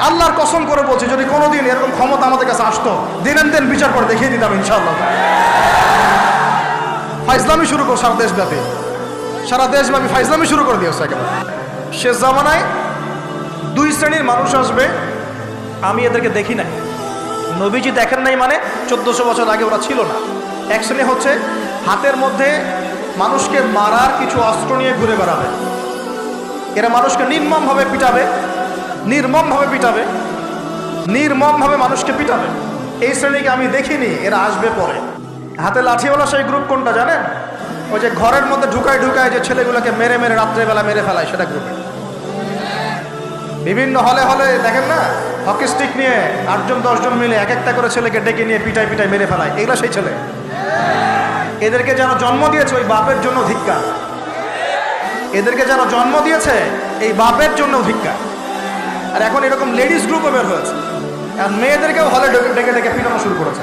আল্লাহর কসম করে বলছি, যদি কোনোদিন এরকম ক্ষমতা আমাদের কাছে আসতো, দিন বিচার করে দেখিয়ে দিতাম ইনশাআল্লাহ। ফাইজলামি শুরু করো সারা দেশব্যাপী ফাইজলামি শুরু করে দিয়েছে একেবারে। শেষ জামানায় দুই শ্রেণীর মানুষ আসবে, আমি এদেরকে দেখি নাই। নবীজি দেখেন নাই মানে 1400 বছর আগে ওরা ছিল না। এক শ্রেণী হচ্ছে হাতের মধ্যে মানুষকে মারার কিছু অস্ত্র নিয়ে ঘুরে বেড়াবে। এরা মানুষকে নির্মমভাবে মানুষকে পিটাবে। এই শ্রেণীকে আমি দেখিনি, এরা আসবে পরে। হাতে লাঠিওয়ালা সেই গ্রুপ কোনটা জানেন? ওই যে ঘরের মধ্যে ঢুকায় যে ছেলেগুলোকে মেরে রাত্রেবেলা মেরে ফেলায়, সেটা গ্রুপে। বিভিন্ন হলে দেখেন না, হকি স্টিক নিয়ে 8-10 জন মিলে এক একটা করে ছেলেকে ডেকে নিয়ে পিটাই মেরে ফেলায়, এগুলো সেই ছেলে। এদেরকে যেন জন্ম দিয়েছে ওই বাপের জন্য ধিক্কার। এদেরকে যেন জন্ম দিয়েছে এই বাপের জন্য ধিক্কার। আর এখন এরকম লেডিস গ্রুপও বের হয়েছে, আর মেয়েদেরকেও হলে ডেকে পিটানো শুরু করেছে।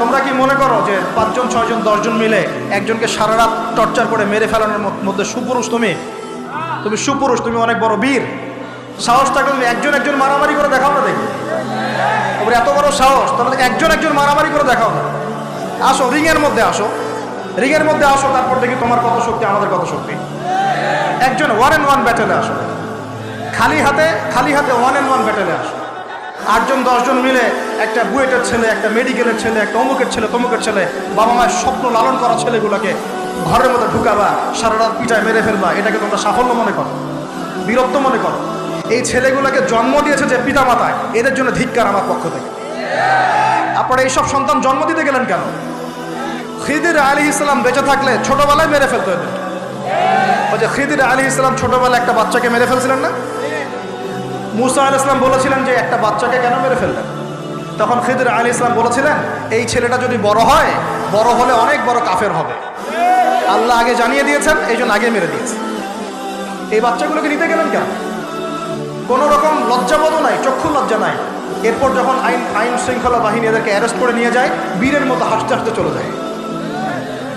তোমরা কি মনে করো যে 5 জন 6 জন 10 জন মিলে একজনকে সারা রাত টর্চার করে মেরে ফেলানোর মধ্যে সুপুরুষ? তুমি সুপুরুষ, তুমি অনেক বড় বীর। সাহস থাকলে তুমি একজন মারামারি করে দেখাও না, দেখি তোমরা এত বড় সাহস, তাহলে একজন মারামারি করে দেখাও না। আসো রিংয়ের মধ্যে আসো, তারপর দেখি তোমার কত শক্তি, আমাদের কত শক্তি। একজন 1-on-1 ব্যাটেলে আসো, খালি হাতে 1-on-1 ব্যাটেলে আসো। 8 জন 10 জন মিলে একটা বুয়েটের ছেলে, একটা মেডিকেলের ছেলে, একটা অমুকের ছেলে, তমুকের ছেলে, বাবা মায়ের স্বপ্ন লালন করা ছেলেগুলোকে ঘরের মধ্যে ঢুকাবা, সারা রাত পিটায় মেরে ফেলবা, এটাকে তোমরা সাফল্য মনে করো, বীরত্ব মনে করো? এই ছেলেগুলোকে জন্ম দিয়েছে যে পিতা মাতায়, এদের জন্য ধিক্কার আমার পক্ষ থেকে। আপনারা এইসব সন্তান জন্ম দিতে গেলেন কেন? খিদির আলাইহিস সালাম বেঁচে থাকলে ছোটবেলায় মেরে ফেলতো এদের। ওই যে খিদির আলাইহিস সালাম ছোটবেলায় একটা বাচ্চাকে মেরে ফেলছিলেন না? মুসা আলাইহিস সালাম বলেছিলেন যে একটা বাচ্চাকে কেন মেরে ফেললেন? তখন খিদির আলাইহিস সালাম বলেছিলেন, এই ছেলেটা যদি বড় হলে অনেক বড় কাফের হবে। আল্লাহ আগে জানিয়ে দিয়েছেন, এই জন্য আগে মেরে দিয়েছে। এই বাচ্চাগুলোকে নিতে গেলেন কেন? কোনো রকম লজ্জাবোধও নাই, চক্ষু লজ্জা নাই। এরপর যখন আইন শৃঙ্খলা বাহিনী এদেরকে অ্যারেস্ট করে নিয়ে যায়, বীরের মতো হাসতে চলে যায়।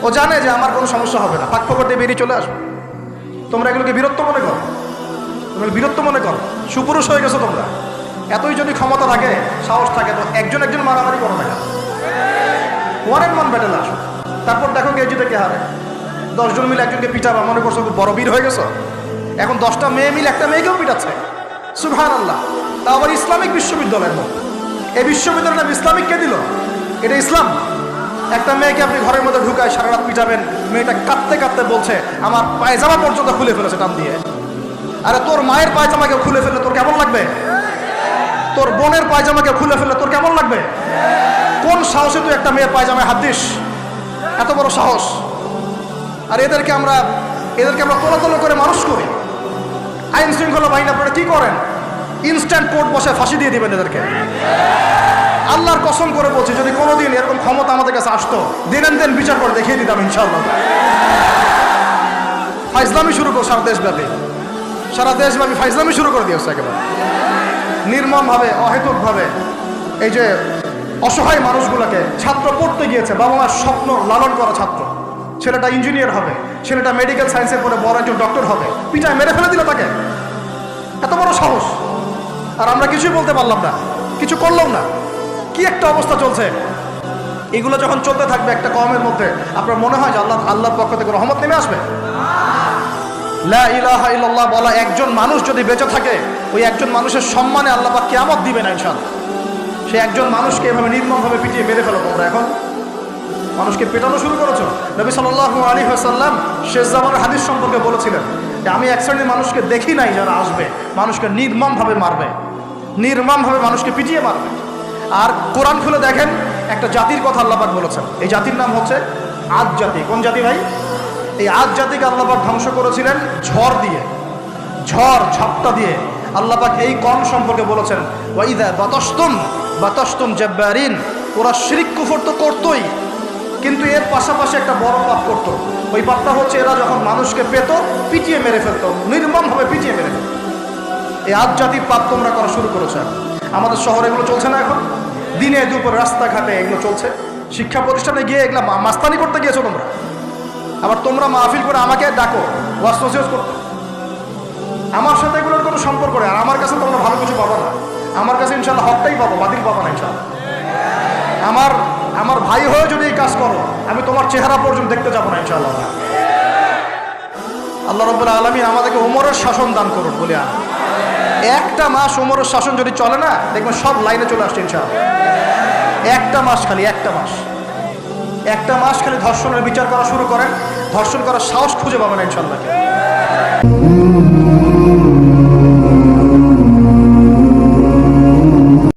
ও জানে যে আমার কোনো সমস্যা হবে না, ফাঁক ফোকর দিয়ে বেরিয়ে চলে আসবে। তোমরা এগুলোকে বীরত্ব মনে করো, সুপুরুষ হয়ে গেছো তোমরা। এতই যদি ক্ষমতা থাকে, সাহস থাকে, তো একজন মারামারি করো না, 1-on-1 ব্যাটেলে আসো। তারপর দেখো কে জিতে কে হারে। 10 জন মিলে একজনকে পিটাবা, মনে করছো বড় বীর হয়ে গেছো। এখন 10টা মেয়ে মিলে একটা মেয়েকেও পিটাচ্ছে, সুবহানাল্লাহ। তা আবার ইসলামিক বিশ্ববিদ্যালয়ের মধ্যে। এই বিশ্ববিদ্যালয়ের নাম ইসলামিক কে দিল? এটা ইসলাম? একটা মেয়েকে আপনি ঘরের মধ্যে ঢুকায় সারা রাত পিটাবেন, মেয়েটা কাঁদতে বলছে আমার পায়জামা পর্যন্ত খুলে ফেলেছে টান দিয়ে। আরে তোর মায়ের পায়জামাকে খুলে ফেললে তোর কেমন লাগবে? তোর বোনের পায়জামাকে খুলে ফেললে তোর কেমন লাগবে? কোন সাহসে তুই একটা মেয়ের পায়জামায় হাত দিস? এত বড় সাহস! আর এদেরকে আমরা তোলা করে মানুষ করি। আইন শৃঙ্খলা বাহিনী আপনারা কি করেন? ইনস্ট্যান্ট কোর্ট বসে ফাঁসি দিয়ে দিবেন এদেরকে। আল্লাহর কসম করে বলছি, যদি কোনোদিন এরকম ক্ষমতা আমাদের কাছে আসতো, দিন বিচার করে দেখিয়ে দিতাম ইনশাআল্লাহ। ফাইজলামি শুরু করো সারা দেশব্যাপী ফাইজলামি শুরু করে দিয়েছে একেবারে নির্মমভাবে, অহেতুকভাবে। এই যে অসহায় মানুষগুলোকে, ছাত্র পড়তে গিয়েছে, বাবা মার স্বপ্ন লালন করা ছাত্র, ছেলেটা ইঞ্জিনিয়ার হবে, ছেলেটা মেডিকেল সায়েন্সে পড়ে বড় একজন ডক্টর হবে, পিটায় মেরে ফেলে দিল তাকে। এত বড় সাহস! আর আমরা কিছুই বলতে পারলাম না, কিছু করলাম না। কি একটা অবস্থা চলছে! এগুলো যখন চলতে থাকবে একটা কওমের মধ্যে, আপনার মনে হয় যে আল্লাহর পক্ষ থেকে রহমত নেমে আসবে? লা ইলাহা ইল্লাল্লাহ বলা একজন মানুষ যদি বেঁচে থাকে, ওই একজন মানুষের সম্মানে আল্লাহ পাক কিয়ামত দিবেন ইনশাআল্লাহ। সেই একজন মানুষকে এভাবে নির্মমভাবে পিটিয়ে মেরে ফেলো তোমরা। এখন মানুষকে পেটানো শুরু করেছো। নবী সাল্লাল্লাহু আলাইহি ওয়াসাল্লাম শেষ জামানার হাদিস সম্পর্কে বলেছিলেন যে আমি এক শ্রেণীর মানুষকে দেখি নাই যারা আসবে, মানুষকে নির্মমভাবে মারবে, মানুষকে পিটিয়ে মারবে। আর কোরআন খুলে দেখেন, একটা জাতির কথা আল্লাহ পাক বলেছেন। এই জাতির নাম হচ্ছে আদ জাতি। কোন জাতি ভাই? এই আদ জাতিকে আল্লাহ পাক ধ্বংস করেছিলেন ঝড়টা দিয়ে। আল্লাহ পাক এই কওম সম্পর্কে বলেছেন, ওয়াইদা বাতাসতুম জাব্বারিন। ওরা শিরক কুফর তো করতোই, কিন্তু এর পাশাপাশি একটা বড় পাপ করতো। ওই পাপটা হচ্ছে এরা যখন মানুষকে পেত, পিটিয়ে মেরে ফেলতো, নির্মমভাবে পিটিয়ে মেরে ফেলতো। এই আদ জাতির পাপ তোমরা করা শুরু করেছো। আমাদের শহরে এগুলো চলছে না? এখন দিনে দুপুরে রাস্তাঘাটে এগুলো চলছে। শিক্ষা প্রতিষ্ঠানে গিয়ে এগুলো মাস্তানি করতে গিয়েছো তোমরা। আবার তোমরা মাহফিল করে আমাকে ডাকো ওয়াজ নসিহত করতে, আমার সাথে এগুলোর কোনো সম্পর্ক নেই। আর আমার কাছে তোমরা ভালো কিছু পাবো না। ইনশাল্লাহ হকটাই পাবো, বাতিল পাবো না ইনশাল্লাহ। আমার ভাই হয়ে যদি এই কাজ করো, আমি তোমার চেহারা পর্যন্ত দেখতে যাবো না ইনশাল্লাহ। আল্লাহ রাব্বুল আলামিন আমাদেরকে ওমরের শাসন দান করুন বলে আমি। একটা মাস ওমরের শাসন যদি চলে না, দেখবেন সব লাইনে চলে আসছে ইনশাল্লাহ। একটা মাস খালি, একটা মাস খালি ধর্ষণের বিচার করা শুরু করেন, ধর্ষণ করার সাহস খুঁজে পাবেন ইনশাল্লাহ।